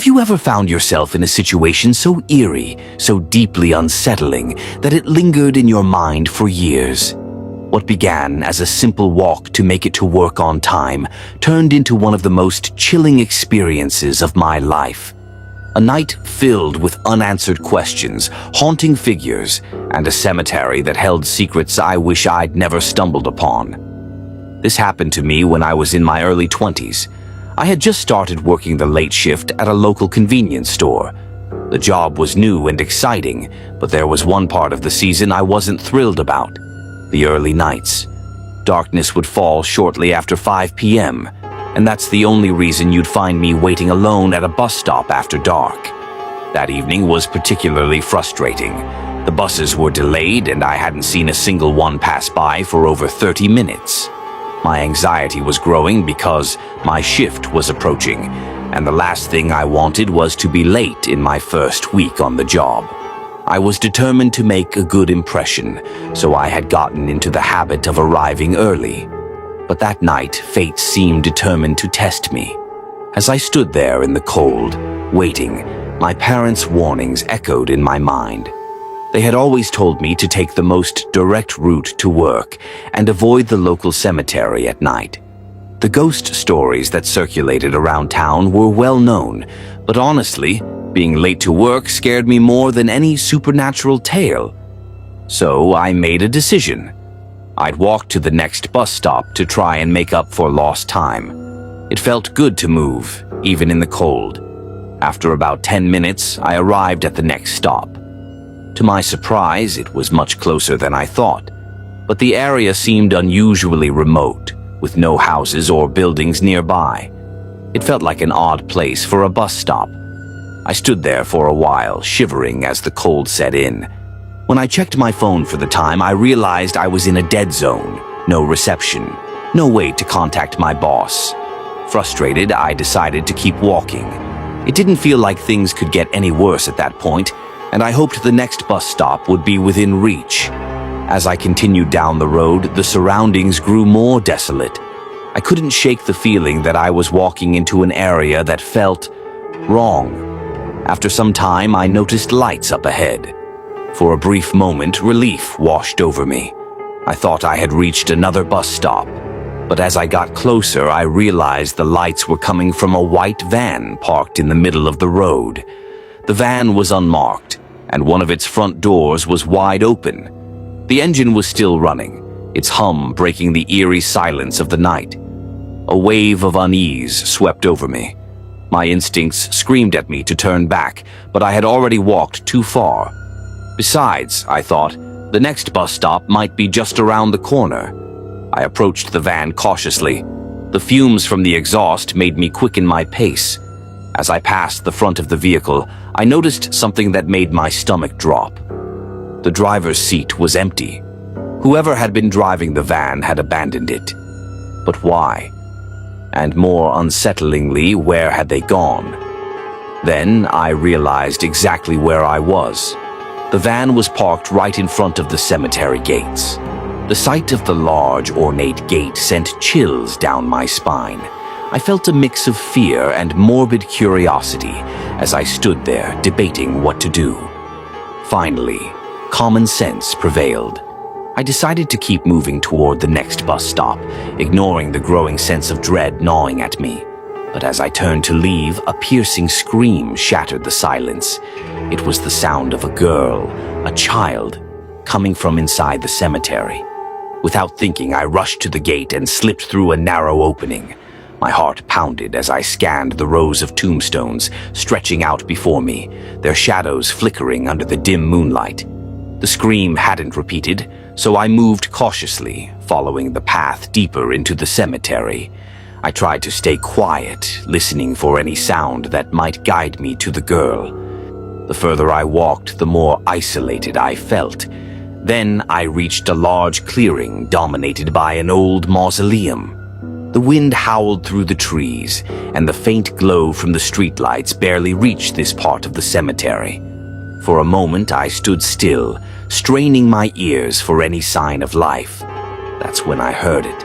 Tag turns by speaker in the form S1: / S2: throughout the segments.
S1: Have you ever found yourself in a situation so eerie, so deeply unsettling, that it lingered in your mind for years? What began as a simple walk to make it to work on time turned into one of the most chilling experiences of my life. A night filled with unanswered questions, haunting figures, and a cemetery that held secrets I wish I'd never stumbled upon. This happened to me when I was in my early 20s. I had just started working the late shift at a local convenience store. The job was new and exciting, but there was one part of the season I wasn't thrilled about: the early nights. Darkness would fall shortly after 5 p.m., and that's the only reason you'd find me waiting alone at a bus stop after dark. That evening was particularly frustrating. The buses were delayed, and I hadn't seen a single one pass by for over 30 minutes. My anxiety was growing because my shift was approaching, and the last thing I wanted was to be late in my first week on the job. I was determined to make a good impression, so I had gotten into the habit of arriving early. But that night, fate seemed determined to test me. As I stood there in the cold, waiting, my parents' warnings echoed in my mind. They had always told me to take the most direct route to work and avoid the local cemetery at night. The ghost stories that circulated around town were well known, but honestly, being late to work scared me more than any supernatural tale. So I made a decision. I'd walk to the next bus stop to try and make up for lost time. It felt good to move, even in the cold. After about 10 minutes, I arrived at the next stop. To my surprise, it was much closer than I thought, but the area seemed unusually remote, with no houses or buildings nearby. It felt like an odd place for a bus stop. I stood there for a while, shivering as the cold set in. When I checked my phone for the time, I realized I was in a dead zone. No reception, no way to contact my boss. Frustrated, I decided to keep walking. It didn't feel like things could get any worse at that point, and I hoped the next bus stop would be within reach. As I continued down the road, the surroundings grew more desolate. I couldn't shake the feeling that I was walking into an area that felt wrong. After some time, I noticed lights up ahead. For a brief moment, relief washed over me. I thought I had reached another bus stop, but as I got closer, I realized the lights were coming from a white van parked in the middle of the road. The van was unmarked, and one of its front doors was wide open. The engine was still running, its hum breaking the eerie silence of the night. A wave of unease swept over me. My instincts screamed at me to turn back, but I had already walked too far. Besides, I thought, the next bus stop might be just around the corner. I approached the van cautiously. The fumes from the exhaust made me quicken my pace. As I passed the front of the vehicle, I noticed something that made my stomach drop. The driver's seat was empty. Whoever had been driving the van had abandoned it. But why? And more unsettlingly, where had they gone? Then I realized exactly where I was. The van was parked right in front of the cemetery gates. The sight of the large, ornate gate sent chills down my spine. I felt a mix of fear and morbid curiosity as I stood there debating what to do. Finally, common sense prevailed. I decided to keep moving toward the next bus stop, ignoring the growing sense of dread gnawing at me. But as I turned to leave, a piercing scream shattered the silence. It was the sound of a girl, a child, coming from inside the cemetery. Without thinking, I rushed to the gate and slipped through a narrow opening. My heart pounded as I scanned the rows of tombstones stretching out before me, their shadows flickering under the dim moonlight. The scream hadn't repeated, so I moved cautiously, following the path deeper into the cemetery. I tried to stay quiet, listening for any sound that might guide me to the girl. The further I walked, the more isolated I felt. Then I reached a large clearing dominated by an old mausoleum. The wind howled through the trees, and the faint glow from the streetlights barely reached this part of the cemetery. For a moment I stood still, straining my ears for any sign of life. That's when I heard it,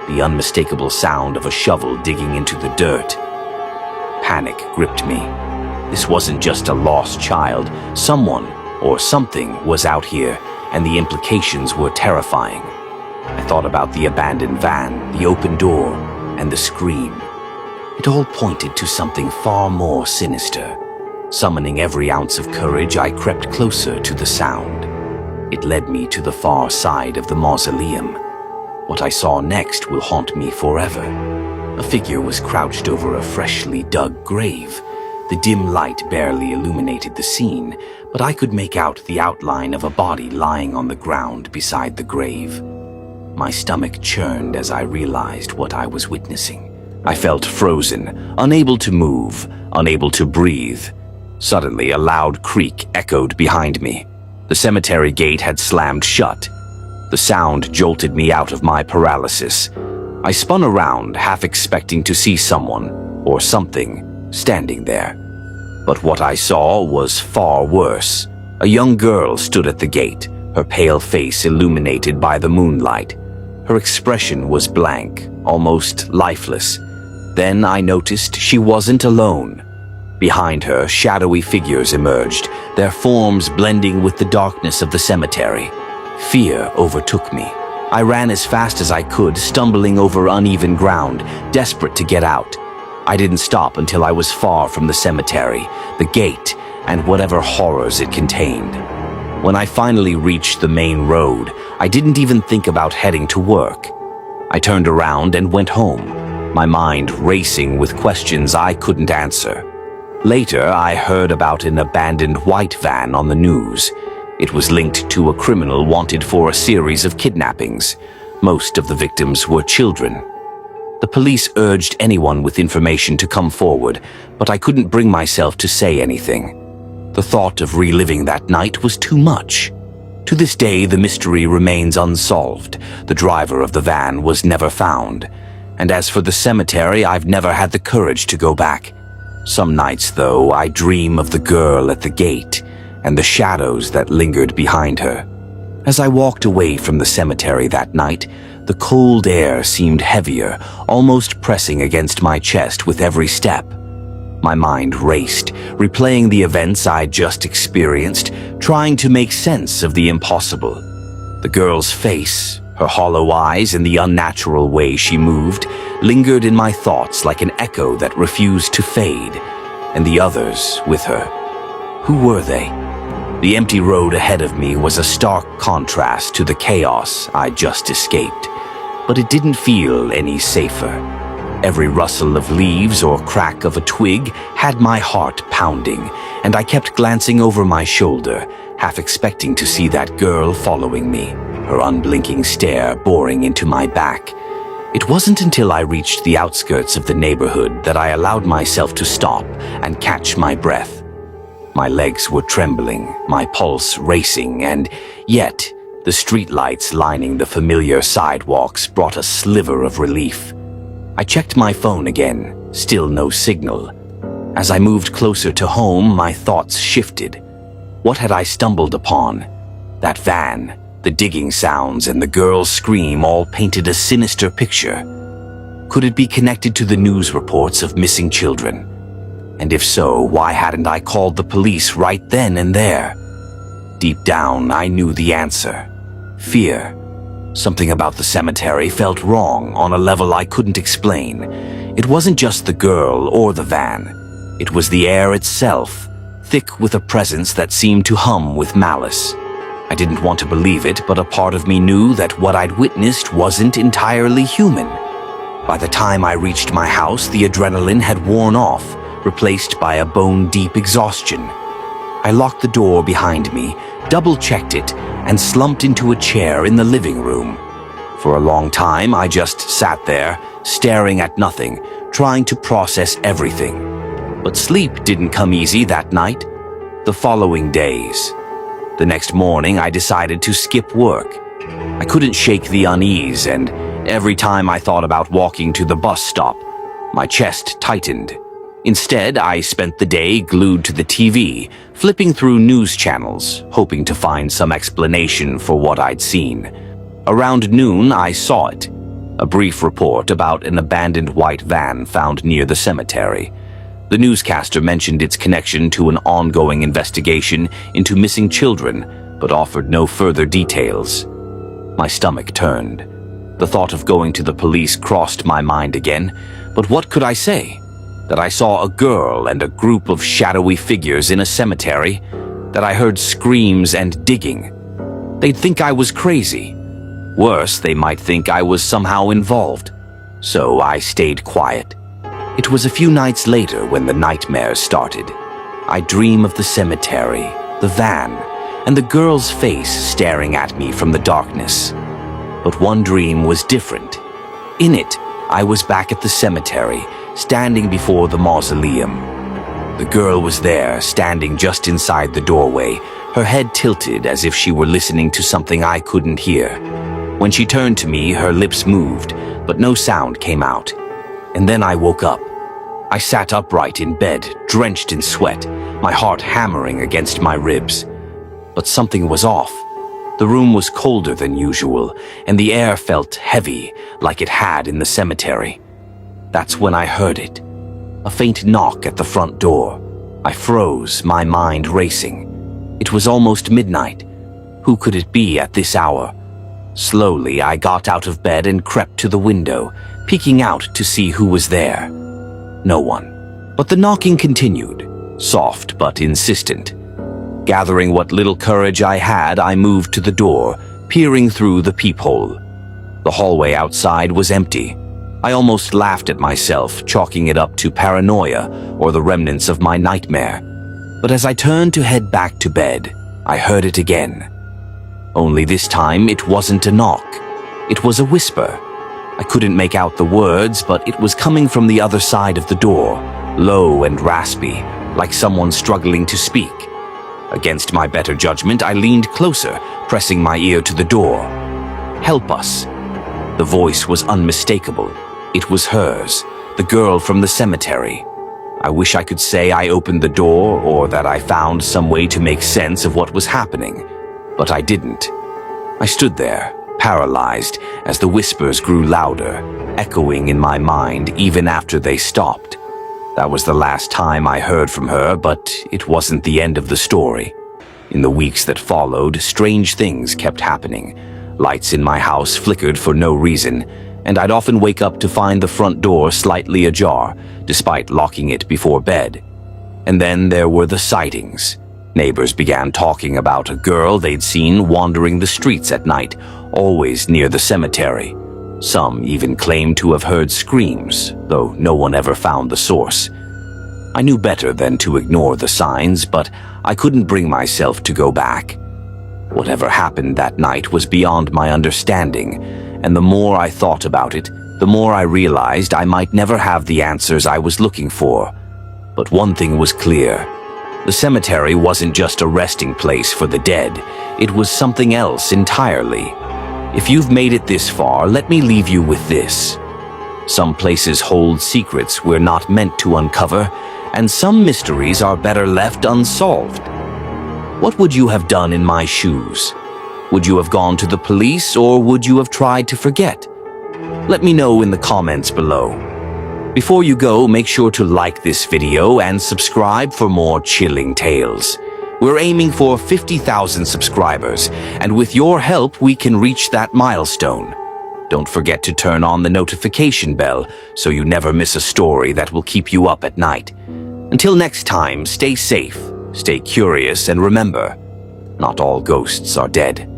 S1: the unmistakable sound of a shovel digging into the dirt. Panic gripped me. This wasn't just a lost child. Someone or something was out here, and the implications were terrifying. I thought about the abandoned van, the open door, and the scream. It all pointed to something far more sinister. Summoning every ounce of courage, I crept closer to the sound. It led me to the far side of the mausoleum. What I saw next will haunt me forever. A figure was crouched over a freshly dug grave. The dim light barely illuminated the scene, but I could make out the outline of a body lying on the ground beside the grave. My stomach churned as I realized what I was witnessing. I felt frozen, unable to move, unable to breathe. Suddenly, a loud creak echoed behind me. The cemetery gate had slammed shut. The sound jolted me out of my paralysis. I spun around, half expecting to see someone, or something, standing there. But what I saw was far worse. A young girl stood at the gate, her pale face illuminated by the moonlight. Her expression was blank, almost lifeless. Then I noticed she wasn't alone. Behind her, shadowy figures emerged, their forms blending with the darkness of the cemetery. Fear overtook me. I ran as fast as I could, stumbling over uneven ground, desperate to get out. I didn't stop until I was far from the cemetery, the gate, and whatever horrors it contained. When I finally reached the main road, I didn't even think about heading to work. I turned around and went home, my mind racing with questions I couldn't answer. Later, I heard about an abandoned white van on the news. It was linked to a criminal wanted for a series of kidnappings. Most of the victims were children. The police urged anyone with information to come forward, but I couldn't bring myself to say anything. The thought of reliving that night was too much. To this day, the mystery remains unsolved. The driver of the van was never found. And as for the cemetery, I've never had the courage to go back. Some nights, though, I dream of the girl at the gate and the shadows that lingered behind her. As I walked away from the cemetery that night, the cold air seemed heavier, almost pressing against my chest with every step. My mind raced, replaying the events I'd just experienced, trying to make sense of the impossible. The girl's face, her hollow eyes, and the unnatural way she moved lingered in my thoughts like an echo that refused to fade, and the others with her. Who were they? The empty road ahead of me was a stark contrast to the chaos I'd just escaped, but it didn't feel any safer. Every rustle of leaves or crack of a twig had my heart pounding, and I kept glancing over my shoulder, half expecting to see that girl following me, her unblinking stare boring into my back. It wasn't until I reached the outskirts of the neighborhood that I allowed myself to stop and catch my breath. My legs were trembling, my pulse racing, and yet the streetlights lining the familiar sidewalks brought a sliver of relief. I checked my phone again, still no signal. As I moved closer to home, my thoughts shifted. What had I stumbled upon? That van, the digging sounds, and the girl's scream all painted a sinister picture. Could it be connected to the news reports of missing children? And if so, why hadn't I called the police right then and there? Deep down, I knew the answer. Fear. Something about the cemetery felt wrong on a level I couldn't explain. It wasn't just the girl or the van. It was the air itself, thick with a presence that seemed to hum with malice. I didn't want to believe it, but a part of me knew that what I'd witnessed wasn't entirely human. By the time I reached my house, the adrenaline had worn off, replaced by a bone-deep exhaustion. I locked the door behind me, double-checked it, and slumped into a chair in the living room. For a long time, I just sat there, staring at nothing, trying to process everything. But sleep didn't come easy that night. The following days. The next morning, I decided to skip work. I couldn't shake the unease, and every time I thought about walking to the bus stop, my chest tightened. Instead, I spent the day glued to the TV, flipping through news channels, hoping to find some explanation for what I'd seen. Around noon, I saw it. A brief report about an abandoned white van found near the cemetery. The newscaster mentioned its connection to an ongoing investigation into missing children, but offered no further details. My stomach turned. The thought of going to the police crossed my mind again, but what could I say? That I saw a girl and a group of shadowy figures in a cemetery? That I heard screams and digging? They'd think I was crazy. Worse, they might think I was somehow involved. So I stayed quiet. It was a few nights later when the nightmares started. I'd dream of the cemetery, the van, and the girl's face staring at me from the darkness. But one dream was different. In it, I was back at the cemetery, standing before the mausoleum. The girl was there, standing just inside the doorway, her head tilted as if she were listening to something I couldn't hear. When she turned to me, her lips moved, but no sound came out. And then I woke up. I sat upright in bed, drenched in sweat, my heart hammering against my ribs. But something was off. The room was colder than usual, and the air felt heavy, like it had in the cemetery. That's when I heard it. A faint knock at the front door. I froze, my mind racing. It was almost midnight. Who could it be at this hour? Slowly, I got out of bed and crept to the window, peeking out to see who was there. No one. But the knocking continued, soft but insistent. Gathering what little courage I had, I moved to the door, peering through the peephole. The hallway outside was empty. I almost laughed at myself, chalking it up to paranoia or the remnants of my nightmare. But as I turned to head back to bed, I heard it again. Only this time it wasn't a knock. It was a whisper. I couldn't make out the words, but it was coming from the other side of the door, low and raspy, like someone struggling to speak. Against my better judgment, I leaned closer, pressing my ear to the door. "Help us." The voice was unmistakable. It was hers, the girl from the cemetery. I wish I could say I opened the door or that I found some way to make sense of what was happening, but I didn't. I stood there, paralyzed, as the whispers grew louder, echoing in my mind even after they stopped. That was the last time I heard from her, but it wasn't the end of the story. In the weeks that followed, strange things kept happening. Lights in my house flickered for no reason, and I'd often wake up to find the front door slightly ajar, despite locking it before bed. And then there were the sightings. Neighbors began talking about a girl they'd seen wandering the streets at night, always near the cemetery. Some even claimed to have heard screams, though no one ever found the source. I knew better than to ignore the signs, but I couldn't bring myself to go back. Whatever happened that night was beyond my understanding, and the more I thought about it, the more I realized I might never have the answers I was looking for. But one thing was clear. The cemetery wasn't just a resting place for the dead. It was something else entirely. If you've made it this far, let me leave you with this. Some places hold secrets we're not meant to uncover, and some mysteries are better left unsolved. What would you have done in my shoes? Would you have gone to the police, or would you have tried to forget? Let me know in the comments below. Before you go, make sure to like this video and subscribe for more chilling tales. We're aiming for 50,000 subscribers, and with your help, we can reach that milestone. Don't forget to turn on the notification bell so you never miss a story that will keep you up at night. Until next time, stay safe, stay curious, and remember, not all ghosts are dead.